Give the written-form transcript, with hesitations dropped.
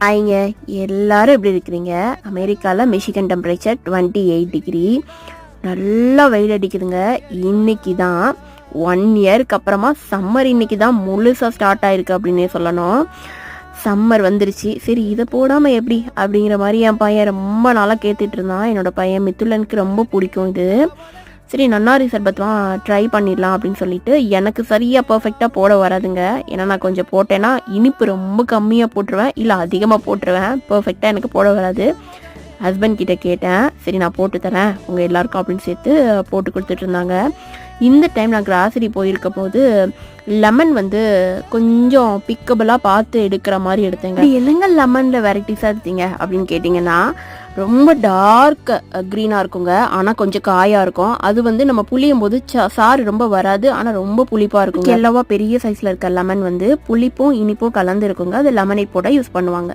ஐங்க எல்லாரும் எப்படி இருக்கிறீங்க? அமெரிக்காவில் மிஷிகன் டெம்பரேச்சர் 28 டிகிரி, நல்லா வெயில் அடிக்குதுங்க. இன்னைக்கு தான் 1 இயருக்கு அப்புறமா சம்மர் இன்னைக்கு தான் முழுசாக ஸ்டார்ட் ஆயிருக்கு அப்படின்னே சொல்லணும். சம்மர் வந்துருச்சு, சரி இதை போடாமல் எப்படி அப்படிங்கிற மாதிரி என் பையன் ரொம்ப நாளாக கேட்டுட்டு இருந்தான். என்னோட பையன் மித்துலனுக்கு ரொம்ப பிடிக்கும் இது. சரி நன்னாரி சர்பத்லாம் ட்ரை பண்ணிடலாம் அப்படின்னு சொல்லிட்டு, எனக்கு சரியாக பர்ஃபெக்டாக போட வராதுங்க. ஏன்னா நான் கொஞ்சம் போட்டேன்னா இனிப்பு ரொம்ப கம்மியாக போட்டுருவேன், இல்லை அதிகமாக போட்டுருவேன். பர்ஃபெக்டாக எனக்கு போட வராது. ஹஸ்பண்ட் கிட்ட கேட்டேன், சரி நான் போட்டு தரேன் உங்கள் எல்லாருக்கும் அப்படின்னு சேர்த்து போட்டு கொடுத்துட்டு இருந்தாங்க. இந்த டைம் நான் கிராசரி போயிருக்க போது லெமன் வந்து கொஞ்சம் பிக்கபிளாக பார்த்து எடுக்கிற மாதிரி எடுத்தேங்க. என்னங்க லெமனில் வெரைட்டிஸாக எடுத்தீங்க அப்படின்னு கேட்டிங்கன்னா, ரொம்ப டார்க் க்ரீனாக இருக்குங்க, ஆனால் கொஞ்சம் காயாக இருக்கும். அது வந்து நம்ம புளியும் போது சாறு ரொம்ப வராது, ஆனால் ரொம்ப புளிப்பாக இருக்கும். எல்லாவா பெரிய சைஸில் இருக்க லெமன் வந்து புளிப்பும் இனிப்பும் கலந்து இருக்குங்க. அது லெமனேட் போட்டால் யூஸ் பண்ணுவாங்க.